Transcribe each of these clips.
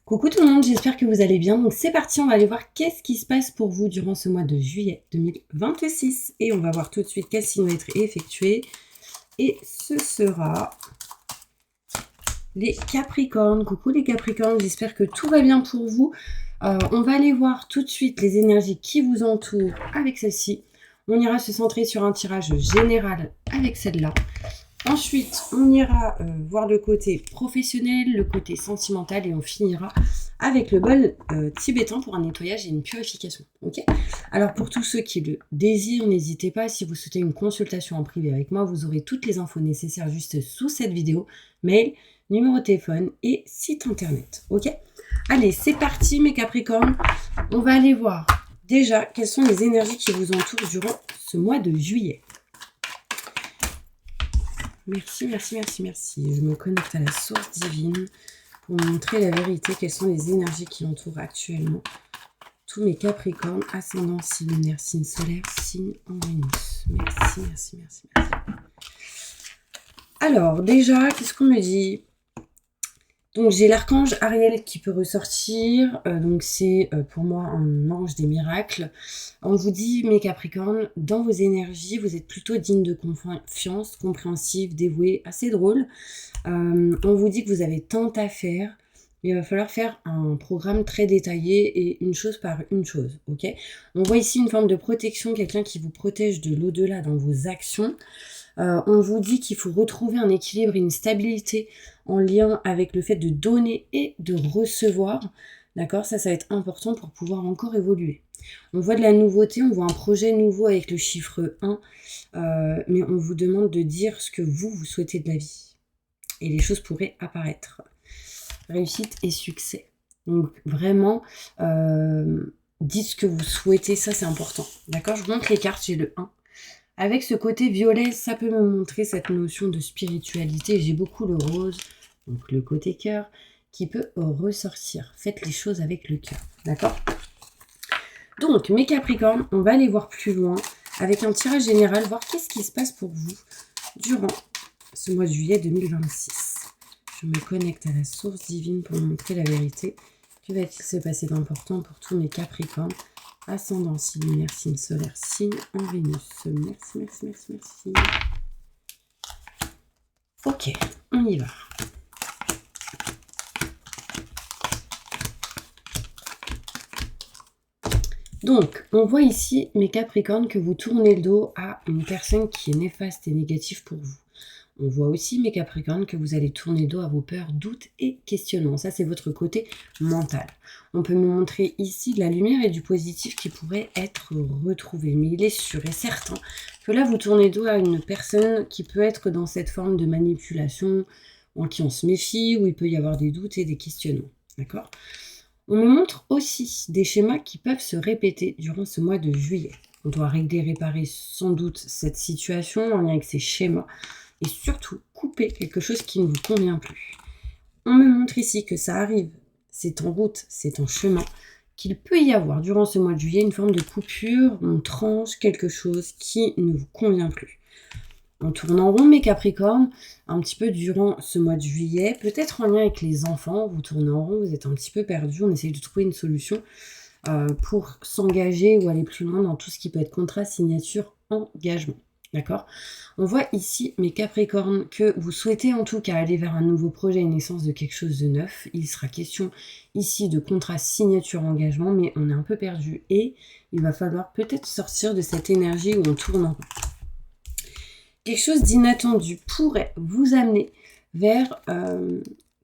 Coucou tout le monde, j'espère que vous allez bien. Donc c'est parti, on va aller voir qu'est-ce qui se passe pour vous durant ce mois de juillet 2026. Et on va voir tout de suite quel signe va être effectué. Et ce sera les Capricornes. Coucou les Capricornes, j'espère que tout va bien pour vous. On va aller voir tout de suite les énergies qui vous entourent avec celle-ci. On ira se centrer sur un tirage général avec celle-là. Ensuite, on ira voir le côté professionnel, le côté sentimental et on finira avec le bol tibétain pour un nettoyage et une purification. Ok ? Alors pour tous ceux qui le désirent, n'hésitez pas. Si vous souhaitez une consultation en privé avec moi, vous aurez toutes les infos nécessaires juste sous cette vidéo. Mail, numéro de téléphone et site internet. Ok ? Allez, c'est parti mes Capricornes. On va aller voir déjà quelles sont les énergies qui vous entourent durant ce mois de juillet. Merci, merci, merci, merci. Je me connecte à la source divine pour montrer la vérité. Quelles sont les énergies qui entourent actuellement tous mes Capricornes, ascendant, signe lunaire, signe solaire, signe en Vénus. Merci, merci, merci, merci. Alors, déjà, qu'est-ce qu'on me dit ? Donc, j'ai l'archange Ariel qui peut ressortir. Donc, c'est pour moi un ange des miracles. On vous dit, mes Capricornes, dans vos énergies, vous êtes plutôt digne de confiance, compréhensif, dévoué, assez drôle. On vous dit que vous avez tant à faire. Mais il va falloir faire un programme très détaillé et une chose par une chose. Ok ? On voit ici une forme de protection, quelqu'un qui vous protège de l'au-delà dans vos actions. On vous dit qu'il faut retrouver un équilibre et une stabilité en lien avec le fait de donner et de recevoir. D'accord ? Ça va être important pour pouvoir encore évoluer. On voit de la nouveauté, on voit un projet nouveau avec le chiffre 1, mais on vous demande de dire ce que vous souhaitez de la vie. Et les choses pourraient apparaître. Réussite et succès. Donc vraiment, dites ce que vous souhaitez, ça c'est important. D'accord ? Je vous montre les cartes, j'ai le 1. Avec ce côté violet, ça peut me montrer cette notion de spiritualité. J'ai beaucoup le rose, donc le côté cœur, qui peut ressortir. Faites les choses avec le cœur, d'accord ? Donc, mes Capricornes, on va aller voir plus loin avec un tirage général, voir qu'est-ce qui se passe pour vous durant ce mois de juillet 2026. Je me connecte à la source divine pour montrer la vérité. Que va-t-il se passer d'important pour tous mes Capricornes ? Ascendant, signe lunaire, signe solaire, signe en Vénus. Merci, merci, merci, merci. Ok, on y va. Donc, on voit ici, mes Capricornes, que vous tournez le dos à une personne qui est néfaste et négative pour vous. On voit aussi, mes Capricornes, que vous allez tourner le dos à vos peurs, doutes et questionnements. Ça, c'est votre côté mental. On peut me montrer ici de la lumière et du positif qui pourrait être retrouvé. Mais il est sûr et certain que là, vous tournez le dos à une personne qui peut être dans cette forme de manipulation, en qui on se méfie, où il peut y avoir des doutes et des questionnements. D'accord ? On me montre aussi des schémas qui peuvent se répéter durant ce mois de juillet. On doit régler, réparer sans doute cette situation en lien avec ces schémas. Et surtout, couper quelque chose qui ne vous convient plus. On me montre ici que ça arrive, c'est en route, c'est en chemin, qu'il peut y avoir durant ce mois de juillet une forme de coupure, on tranche quelque chose qui ne vous convient plus. On tourne en rond mes Capricornes, un petit peu durant ce mois de juillet, peut-être en lien avec les enfants, vous tournez en rond, vous êtes un petit peu perdu, on essaye de trouver une solution pour s'engager ou aller plus loin dans tout ce qui peut être contrat, signature, engagement. D'accord ? On voit ici, mes Capricornes, que vous souhaitez en tout cas aller vers un nouveau projet, une naissance de quelque chose de neuf. Il sera question ici de contrat, signature, engagement, mais on est un peu perdu et il va falloir peut-être sortir de cette énergie où on tourne en rond. Quelque chose d'inattendu pourrait vous amener vers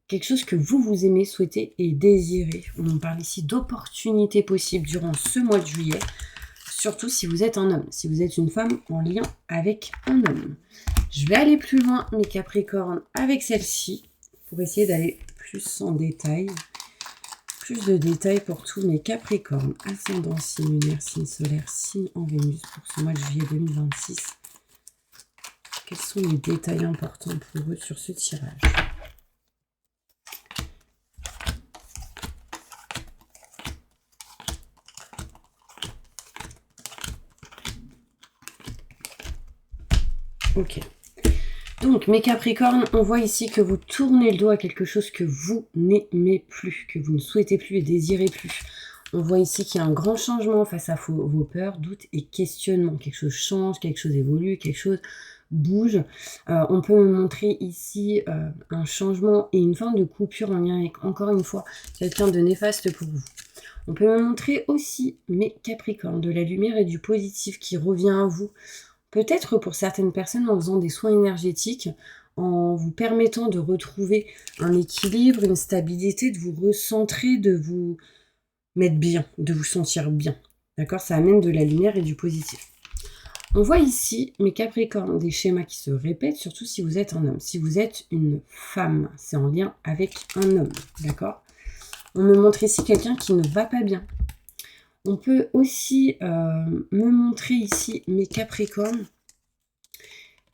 quelque chose que vous aimez, souhaitez et désirez. On parle ici d'opportunités possibles durant ce mois de juillet. Surtout si vous êtes un homme, si vous êtes une femme en lien avec un homme. Je vais aller plus loin, mes Capricornes, avec celle-ci, pour essayer d'aller plus en détail. Plus de détails pour tous mes Capricornes. Ascendant, signe lunaire, signe solaire, signe en Vénus pour ce mois de juillet 2026. Quels sont les détails importants pour eux sur ce tirage ? Ok. Donc, mes Capricornes, on voit ici que vous tournez le dos à quelque chose que vous n'aimez plus, que vous ne souhaitez plus et désirez plus. On voit ici qu'il y a un grand changement face à vos peurs, doutes et questionnements. Quelque chose change, quelque chose évolue, quelque chose bouge. On peut me montrer ici un changement et une fin de coupure en lien avec, encore une fois, quelqu'un de néfaste pour vous. On peut me montrer aussi, mes Capricornes, de la lumière et du positif qui revient à vous. Peut-être pour certaines personnes en faisant des soins énergétiques, en vous permettant de retrouver un équilibre, une stabilité, de vous recentrer, de vous mettre bien, de vous sentir bien. D'accord? Ça amène de la lumière et du positif. On voit ici, mes Capricornes, des schémas qui se répètent, surtout si vous êtes un homme. Si vous êtes une femme, c'est en lien avec un homme. D'accord? On me montre ici quelqu'un qui ne va pas bien. On peut aussi me montrer ici, mes Capricornes,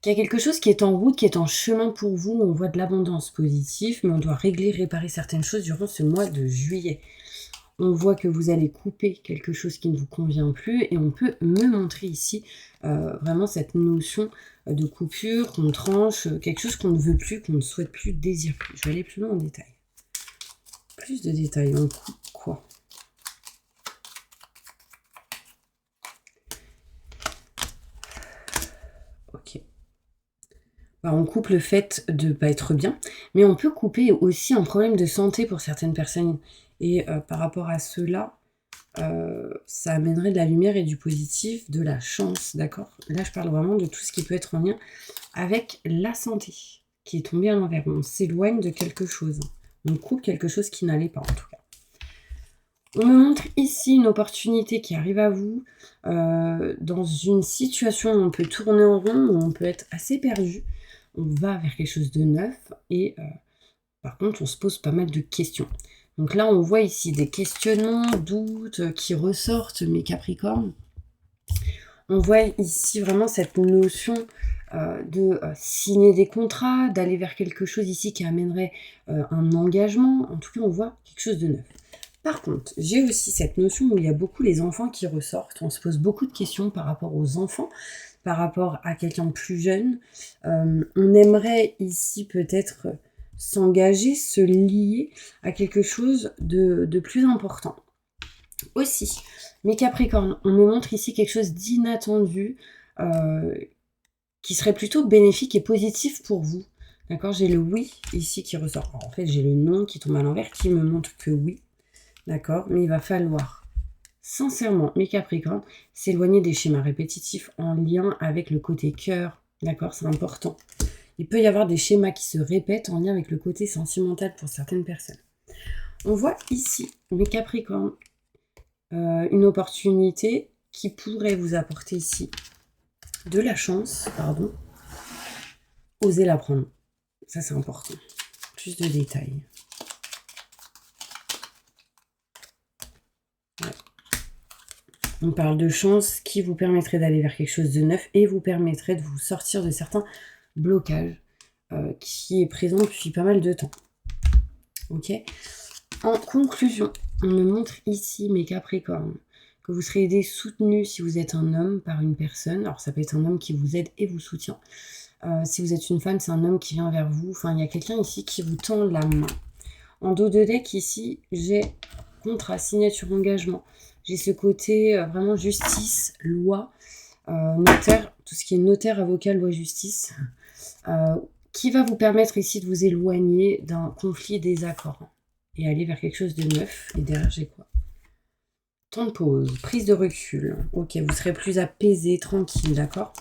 qu'il y a quelque chose qui est en route, qui est en chemin pour vous. On voit de l'abondance positive, mais on doit régler, réparer certaines choses durant ce mois de juillet. On voit que vous allez couper quelque chose qui ne vous convient plus et on peut me montrer ici vraiment cette notion de coupure, qu'on tranche, quelque chose qu'on ne veut plus, qu'on ne souhaite plus, désire plus. Je vais aller plus loin en détail. Plus de détails, on coupe quoi? Ok. Alors, on coupe le fait de ne pas être bien, mais on peut couper aussi un problème de santé pour certaines personnes. Et par rapport à cela, ça amènerait de la lumière et du positif, de la chance, d'accord? Là, je parle vraiment de tout ce qui peut être en lien avec la santé, qui est tombée à l'envers. On s'éloigne de quelque chose. On coupe quelque chose qui n'allait pas, en tout cas. On me montre ici une opportunité qui arrive à vous dans une situation où on peut tourner en rond, où on peut être assez perdu. On va vers quelque chose de neuf et par contre, on se pose pas mal de questions. Donc là, on voit ici des questionnements, doutes qui ressortent, mes Capricornes. On voit ici vraiment cette notion de signer des contrats, d'aller vers quelque chose ici qui amènerait un engagement. En tout cas, on voit quelque chose de neuf. Par contre, j'ai aussi cette notion où il y a beaucoup les enfants qui ressortent. On se pose beaucoup de questions par rapport aux enfants, par rapport à quelqu'un de plus jeune. On aimerait ici peut-être s'engager, se lier à quelque chose de plus important. Aussi, mes Capricornes, on me montre ici quelque chose d'inattendu qui serait plutôt bénéfique et positif pour vous. D'accord? J'ai le oui ici qui ressort. Alors, en fait, j'ai le non qui tombe à l'envers qui me montre que oui. D'accord? Mais il va falloir, sincèrement, mes Capricornes, s'éloigner des schémas répétitifs en lien avec le côté cœur. D'accord? C'est important. Il peut y avoir des schémas qui se répètent en lien avec le côté sentimental pour certaines personnes. On voit ici, mes Capricornes, une opportunité qui pourrait vous apporter ici de la chance, pardon. Osez la prendre. Ça, c'est important. Plus de détails. Ouais. On parle de chance qui vous permettrait d'aller vers quelque chose de neuf et vous permettrait de vous sortir de certains blocages qui est présent depuis pas mal de temps. Ok? En conclusion, on me montre ici, mes Capricornes, que vous serez aidé, soutenu si vous êtes un homme par une personne. Alors ça peut être un homme qui vous aide et vous soutient. Si vous êtes une femme, c'est un homme qui vient vers vous. Enfin, il y a quelqu'un ici qui vous tend la main. En dos de deck, ici, j'ai contrat, signature, engagement. J'ai ce côté vraiment justice, loi, notaire, tout ce qui est notaire, avocat, loi, justice, qui va vous permettre ici de vous éloigner d'un conflit, désaccord et aller vers quelque chose de neuf. Et derrière, j'ai quoi? Temps de pause, prise de recul. Ok, vous serez plus apaisé, tranquille, d'accord?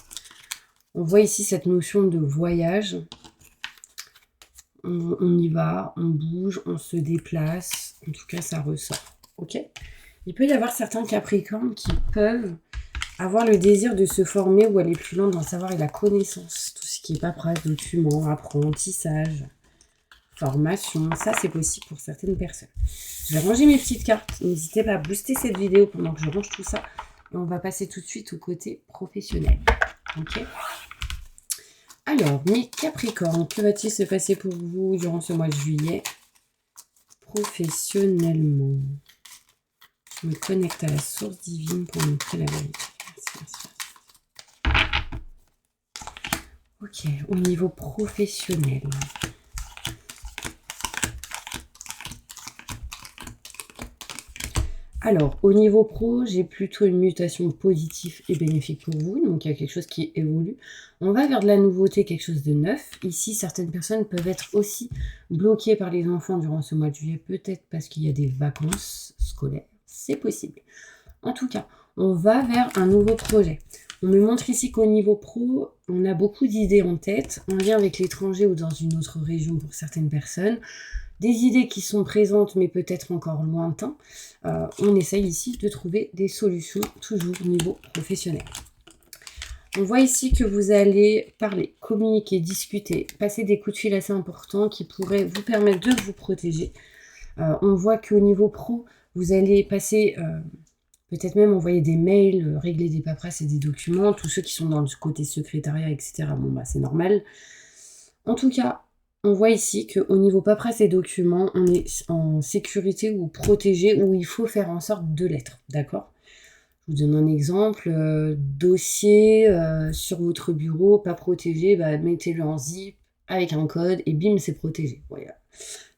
On voit ici cette notion de voyage. On y va, on bouge, on se déplace. En tout cas, ça ressort. Ok? Il peut y avoir certains Capricornes qui peuvent avoir le désir de se former ou aller plus loin dans le savoir et la connaissance. Tout ce qui est paperasse, documents, apprentissage, formation. Ça, c'est possible pour certaines personnes. Je vais ranger mes petites cartes. N'hésitez pas à booster cette vidéo pendant que je range tout ça. Et on va passer tout de suite au côté professionnel. Ok? Alors, mes Capricornes, que va-t-il se passer pour vous durant ce mois de juillet professionnellement? Je me connecte à la source divine pour montrer la vérité. Merci, merci, merci. Ok, au niveau professionnel. Alors, au niveau pro, j'ai plutôt une mutation positive et bénéfique pour vous. Donc, il y a quelque chose qui évolue. On va vers de la nouveauté, quelque chose de neuf. Ici, certaines personnes peuvent être aussi bloquées par les enfants durant ce mois de juillet, peut-être parce qu'il y a des vacances scolaires. C'est possible. En tout cas, on va vers un nouveau projet. On me montre ici qu'au niveau pro, on a beaucoup d'idées en tête, en lien avec l'étranger ou dans une autre région pour certaines personnes. Des idées qui sont présentes mais peut-être encore lointains. On essaye ici de trouver des solutions, toujours au niveau professionnel. On voit ici que vous allez parler, communiquer, discuter, passer des coups de fil assez importants qui pourraient vous permettre de vous protéger. On voit qu'au niveau pro, vous allez passer, peut-être même envoyer des mails, régler des paperasses et des documents. Tous ceux qui sont dans le côté secrétariat, etc., bon, bah, c'est normal. En tout cas, on voit ici qu'au niveau paperasse et documents, on est en sécurité ou protégé, où il faut faire en sorte de l'être, d'accord? Je vous donne un exemple, dossier sur votre bureau, pas protégé, bah, mettez-le en zip avec un code et bim, c'est protégé. Voilà.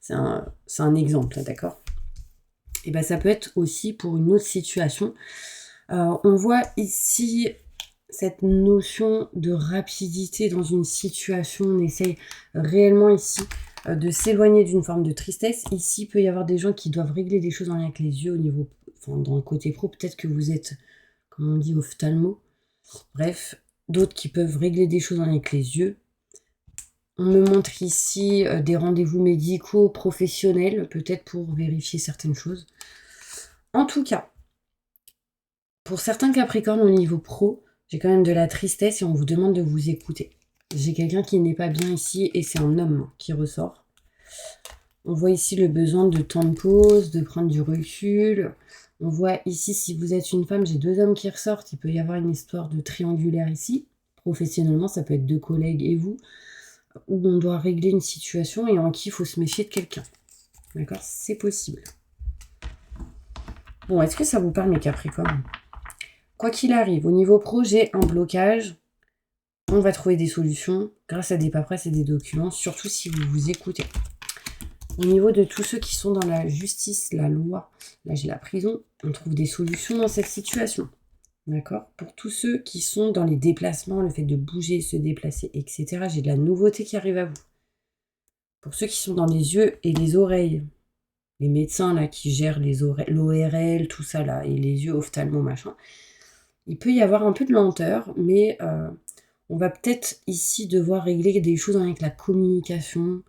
C'est un exemple, d'accord? Et bah, ça peut être aussi pour une autre situation. On voit ici cette notion de rapidité dans une situation. On essaye réellement ici de s'éloigner d'une forme de tristesse. Ici, il peut y avoir des gens qui doivent régler des choses en lien avec les yeux au niveau, enfin, dans le côté pro. Peut-être que vous êtes, comme on dit, ophtalmo. Bref, d'autres qui peuvent régler des choses en lien avec les yeux. On me montre ici des rendez-vous médicaux, professionnels, peut-être pour vérifier certaines choses. En tout cas, pour certains Capricornes au niveau pro, j'ai quand même de la tristesse et on vous demande de vous écouter. J'ai quelqu'un qui n'est pas bien ici et c'est un homme qui ressort. On voit ici le besoin de temps de pause, de prendre du recul. On voit ici, si vous êtes une femme, j'ai deux hommes qui ressortent. Il peut y avoir une histoire de triangulaire ici. Professionnellement, ça peut être deux collègues et vous, où on doit régler une situation et en qui il faut se méfier de quelqu'un. D'accord? C'est possible. Bon, est-ce que ça vous parle, mes Capricornes? Quoi qu'il arrive, au niveau pro, j'ai un blocage. On va trouver des solutions grâce à des paperasses et des documents, surtout si vous vous écoutez. Au niveau de tous ceux qui sont dans la justice, la loi, là j'ai la prison, on trouve des solutions dans cette situation. D'accord? Pour tous ceux qui sont dans les déplacements, le fait de bouger, se déplacer, etc., j'ai de la nouveauté qui arrive à vous. Pour ceux qui sont dans les yeux et les oreilles, les médecins là qui gèrent les oreilles, l'ORL, tout ça là, et les yeux ophtalmo, machin, il peut y avoir un peu de lenteur, mais on va peut-être ici devoir régler des choses avec la communication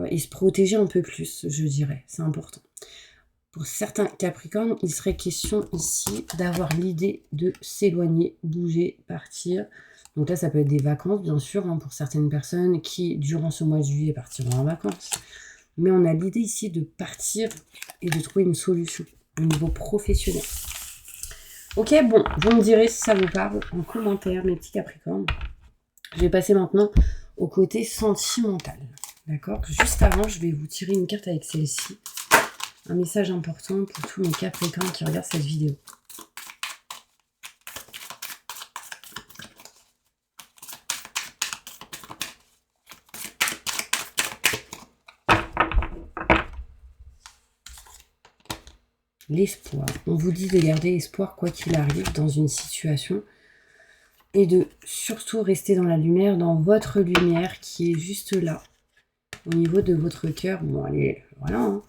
et se protéger un peu plus, je dirais. C'est important. Pour certains Capricornes, il serait question ici d'avoir l'idée de s'éloigner, bouger, partir. Donc là, ça peut être des vacances, bien sûr, hein, pour certaines personnes qui, durant ce mois de juillet, partiront en vacances. Mais on a l'idée ici de partir et de trouver une solution au niveau professionnel. Ok, bon, vous me direz si ça vous parle en commentaire, mes petits Capricornes. Je vais passer maintenant au côté sentimental. D'accord? Juste avant, je vais vous tirer une carte avec celle-ci. Un message important pour tous mes Capricornes qui regardent cette vidéo. L'espoir. On vous dit de garder espoir quoi qu'il arrive dans une situation et de surtout rester dans la lumière, dans votre lumière qui est juste là, au niveau de votre cœur. Bon, allez, voilà, hein.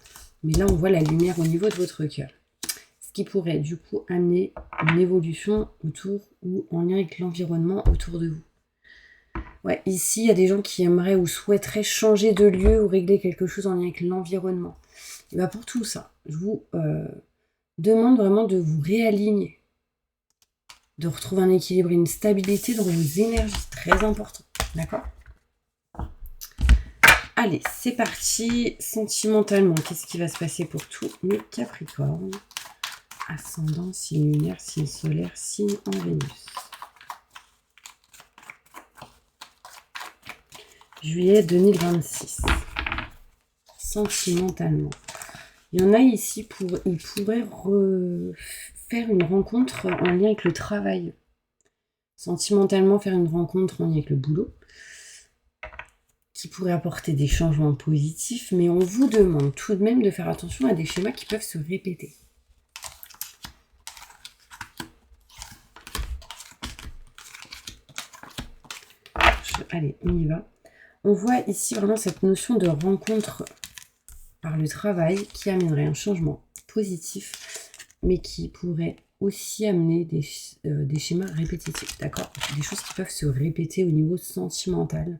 Mais là, on voit la lumière au niveau de votre cœur. Ce qui pourrait, du coup, amener une évolution autour ou en lien avec l'environnement autour de vous. Ouais, ici, il y a des gens qui aimeraient ou souhaiteraient changer de lieu ou régler quelque chose en lien avec l'environnement. Et bien, pour tout ça, je vous demande vraiment de vous réaligner, de retrouver un équilibre et une stabilité dans vos énergies. Très important. D'accord ? Allez, c'est parti. Sentimentalement, qu'est-ce qui va se passer pour tous mes Capricornes? Ascendant, signe lunaire, signe solaire, signe en Vénus. Juillet 2026. Sentimentalement. Il y en a ici, ils pourraient faire une rencontre en lien avec le travail. Sentimentalement, faire une rencontre en lien avec le boulot. qui pourrait apporter des changements positifs, mais on vous demande tout de même de faire attention à des schémas qui peuvent se répéter. Allez, on y va. On voit ici vraiment cette notion de rencontre par le travail qui amènerait un changement positif, mais qui pourrait aussi amener des schémas répétitifs, d'accord? Des choses qui peuvent se répéter au niveau sentimental.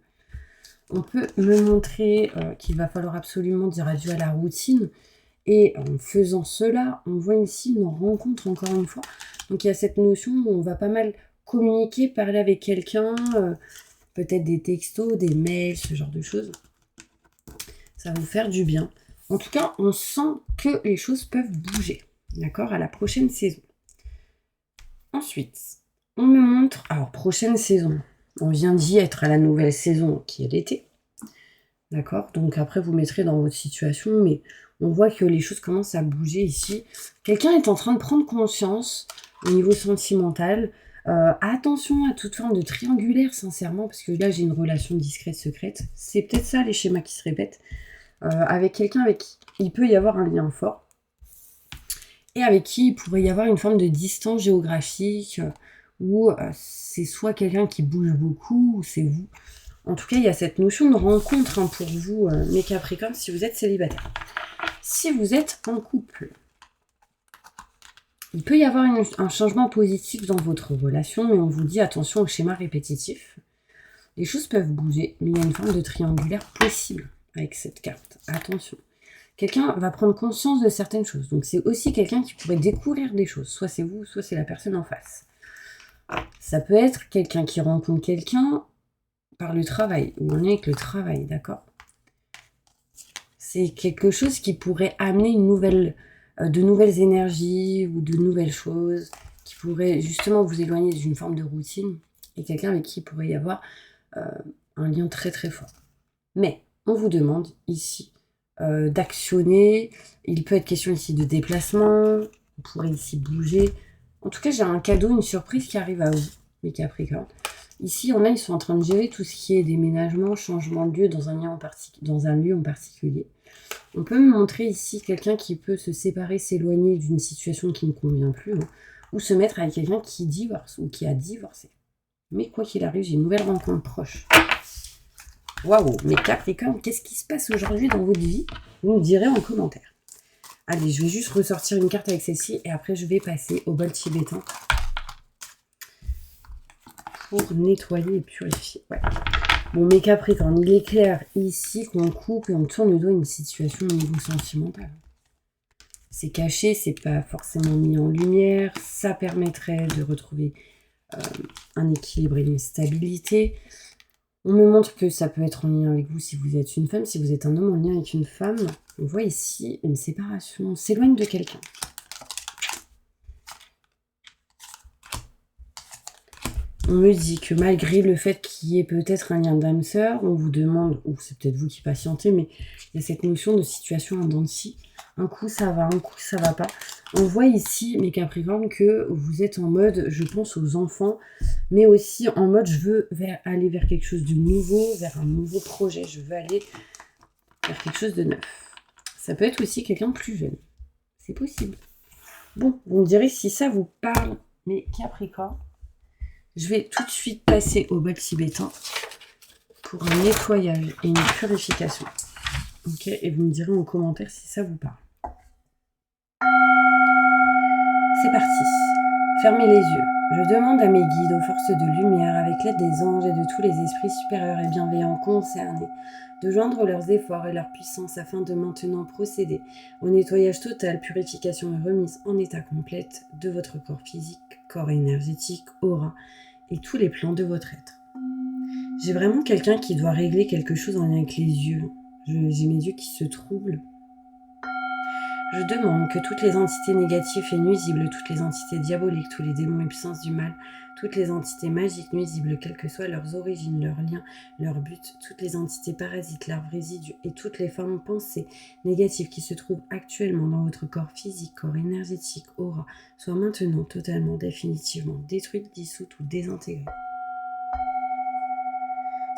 On peut me montrer qu'il va falloir absolument dire adieu à la routine. Et en faisant cela, on voit ici une rencontre encore une fois. Donc il y a cette notion où on va pas mal communiquer, parler avec quelqu'un, peut-être des textos, des mails, ce genre de choses. Ça va vous faire du bien. En tout cas, on sent que les choses peuvent bouger, d'accord, à la prochaine saison. Ensuite, on me montre, alors prochaine saison, on vient d'y être à la nouvelle saison qui est l'été, d'accord, donc après vous mettrez dans votre situation, mais on voit que les choses commencent à bouger ici. Quelqu'un est en train de prendre conscience au niveau sentimental. Attention à toute forme de triangulaire, sincèrement, parce que là j'ai une relation discrète, secrète. C'est peut-être ça les schémas qui se répètent. Avec quelqu'un avec qui il peut y avoir un lien fort. Et avec qui il pourrait y avoir une forme de distance géographique, où c'est soit quelqu'un qui bouge beaucoup, ou c'est vous. En tout cas, il y a cette notion de rencontre pour vous, mes Capricornes, si vous êtes célibataire. Si vous êtes en couple, il peut y avoir un changement positif dans votre relation, mais on vous dit attention au schéma répétitif. Les choses peuvent bouger, mais il y a une forme de triangulaire possible avec cette carte. Attention. Quelqu'un va prendre conscience de certaines choses. Donc c'est aussi quelqu'un qui pourrait découvrir des choses. Soit c'est vous, soit c'est la personne en face. Ça peut être quelqu'un qui rencontre quelqu'un par le travail, ou en lien avec le travail, d'accord? C'est quelque chose qui pourrait amener de nouvelles énergies ou de nouvelles choses, qui pourrait justement vous éloigner d'une forme de routine, et quelqu'un avec qui il pourrait y avoir un lien très très fort. Mais on vous demande ici d'actionner. Il peut être question ici de déplacement. On pourrait ici bouger. En tout cas, j'ai un cadeau, une surprise qui arrive à vous, mes Capricornes. Ici, ils sont en train de gérer tout ce qui est déménagement, changement de lieu dans un lieu en particulier. On peut me montrer ici quelqu'un qui peut se séparer, s'éloigner d'une situation qui ne convient plus, ou se mettre avec quelqu'un qui divorce ou qui a divorcé. Mais quoi qu'il arrive, j'ai une nouvelle rencontre proche. Waouh, mes Capricornes, qu'est-ce qui se passe aujourd'hui dans votre vie? Vous me direz en commentaire. Allez, je vais juste ressortir une carte avec celle-ci et après je vais passer au bol tibétain pour nettoyer et purifier. Ouais. Bon, mes Capricornes, il est clair ici qu'on coupe et on tourne le dos à une situation au niveau sentimental. C'est caché, c'est pas forcément mis en lumière. Ça permettrait de retrouver un équilibre et une stabilité. On me montre que ça peut être en lien avec vous si vous êtes une femme. Si vous êtes un homme en lien avec une femme, on voit ici une séparation. On s'éloigne de quelqu'un. On me dit que malgré le fait qu'il y ait peut-être un lien d'âme sœur, on vous demande, ou c'est peut-être vous qui patientez, mais il y a cette notion de situation en dents de scie. Un coup ça va, un coup ça va pas. On voit ici, mes Capricornes, que vous êtes en mode, je pense aux enfants, mais aussi en mode, je veux aller vers quelque chose de nouveau, vers un nouveau projet. Je veux aller vers quelque chose de neuf. Ça peut être aussi quelqu'un de plus jeune. C'est possible. Bon, vous me direz si ça vous parle, mes Capricornes. Je vais tout de suite passer au bol tibétain pour un nettoyage et une purification. Ok, et vous me direz en commentaire si ça vous parle. C'est parti. Fermez les yeux. Je demande à mes guides, aux forces de lumière, avec l'aide des anges et de tous les esprits supérieurs et bienveillants concernés, de joindre leurs efforts et leur puissance afin de maintenant procéder au nettoyage total, purification et remise en état complète de votre corps physique, corps énergétique, aura et tous les plans de votre être. J'ai vraiment quelqu'un qui doit régler quelque chose en lien avec les yeux. J'ai mes yeux qui se troublent. Je demande que toutes les entités négatives et nuisibles, toutes les entités diaboliques, tous les démons et puissances du mal, toutes les entités magiques nuisibles, quelles que soient leurs origines, leurs liens, leurs buts, toutes les entités parasites, leurs résidus et toutes les formes pensées négatives qui se trouvent actuellement dans votre corps physique, corps énergétique, aura, soient maintenant totalement, définitivement détruites, dissoutes ou désintégrées.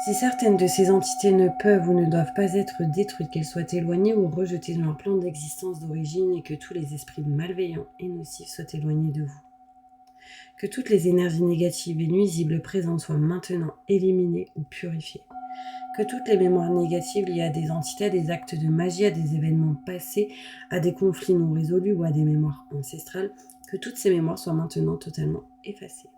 Si certaines de ces entités ne peuvent ou ne doivent pas être détruites, qu'elles soient éloignées ou rejetées de leur plan d'existence d'origine et que tous les esprits malveillants et nocifs soient éloignés de vous. Que toutes les énergies négatives et nuisibles présentes soient maintenant éliminées ou purifiées. Que toutes les mémoires négatives liées à des entités, à des actes de magie, à des événements passés, à des conflits non résolus ou à des mémoires ancestrales, que toutes ces mémoires soient maintenant totalement effacées.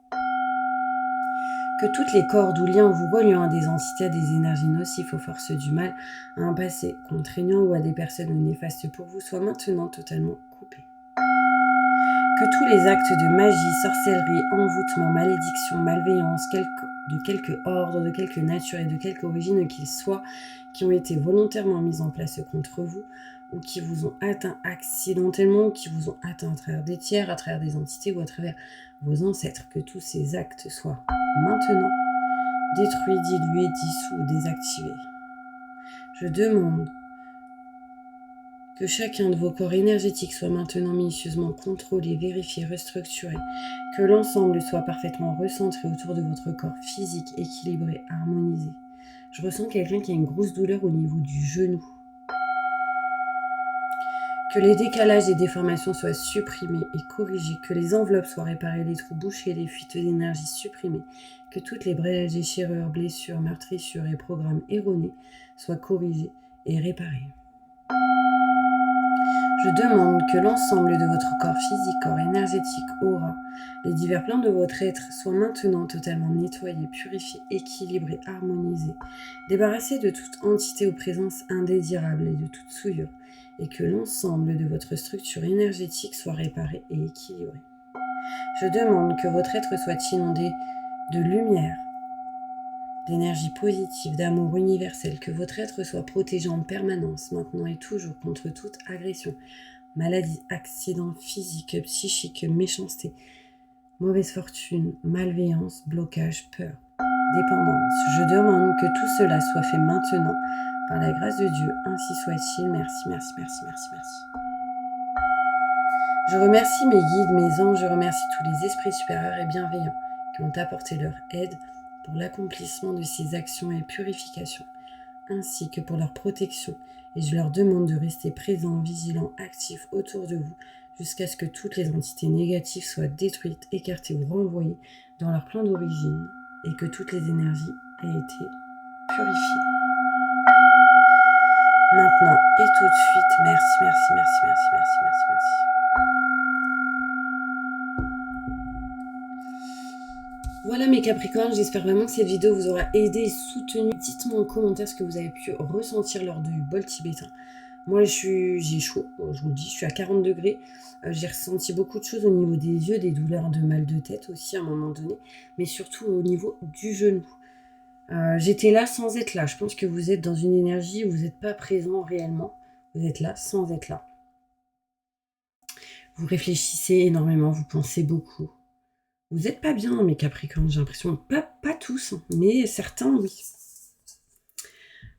Que toutes les cordes ou liens vous reliant à des entités, à des énergies nocives, aux forces du mal, à un passé contraignant ou à des personnes néfastes pour vous soient maintenant totalement coupés. Que tous les actes de magie, sorcellerie, envoûtement, malédiction, malveillance, de quelque ordre, de quelque nature et de quelque origine qu'ils soient, qui ont été volontairement mis en place contre vous, ou qui vous ont atteint accidentellement, ou qui vous ont atteint à travers des tiers, à travers des entités ou à travers vos ancêtres, que tous ces actes soient maintenant détruits, dilués, dissous, désactivés. Je demande que chacun de vos corps énergétiques soit maintenant minutieusement contrôlé, vérifié, restructuré, que l'ensemble soit parfaitement recentré autour de votre corps physique, équilibré, harmonisé. Je ressens quelqu'un qui a une grosse douleur au niveau du genou. Que les décalages et déformations soient supprimés et corrigés, que les enveloppes soient réparées, les trous bouchés, les fuites d'énergie supprimées, que toutes les braillages, déchirures, blessures, meurtrissures et programmes erronés soient corrigés et réparés. Je demande que l'ensemble de votre corps physique, corps énergétique, aura, les divers plans de votre être soient maintenant totalement nettoyés, purifiés, équilibrés, harmonisés, débarrassés de toute entité aux présences indésirables et de toute souillure, et que l'ensemble de votre structure énergétique soit réparé et équilibré. Je demande que votre être soit inondé de lumière, d'énergie positive, d'amour universel, que votre être soit protégé en permanence, maintenant et toujours, contre toute agression, maladie, accident physique, psychique, méchanceté, mauvaise fortune, malveillance, blocage, peur, dépendance. Je demande que tout cela soit fait maintenant, par la grâce de Dieu, ainsi soit-il. Merci, merci, merci, merci, merci. Je remercie mes guides, mes anges, je remercie tous les esprits supérieurs et bienveillants qui ont apporté leur aide pour l'accomplissement de ces actions et purifications, ainsi que pour leur protection, et je leur demande de rester présents, vigilants, actifs autour de vous, jusqu'à ce que toutes les entités négatives soient détruites, écartées ou renvoyées dans leur plan d'origine, et que toutes les énergies aient été purifiées. Maintenant et tout de suite, merci, merci, merci, merci, merci, merci, merci. Voilà mes Capricornes, j'espère vraiment que cette vidéo vous aura aidé et soutenu. Dites-moi en commentaire ce que vous avez pu ressentir lors du bol tibétain. Moi j'ai chaud, je vous le dis, je suis à 40 degrés. J'ai ressenti beaucoup de choses au niveau des yeux, des douleurs de mal de tête aussi à un moment donné, mais surtout au niveau du genou. J'étais là sans être là. Je pense que vous êtes dans une énergie où vous n'êtes pas présent réellement. Vous êtes là sans être là. Vous réfléchissez énormément, vous pensez beaucoup. Vous n'êtes pas bien, mes Capricornes, j'ai l'impression. Pas tous, mais certains, oui.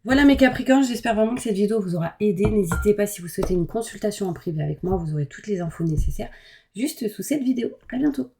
Voilà mes Capricornes, j'espère vraiment que cette vidéo vous aura aidé. N'hésitez pas si vous souhaitez une consultation en privé avec moi, vous aurez toutes les infos nécessaires juste sous cette vidéo. À bientôt.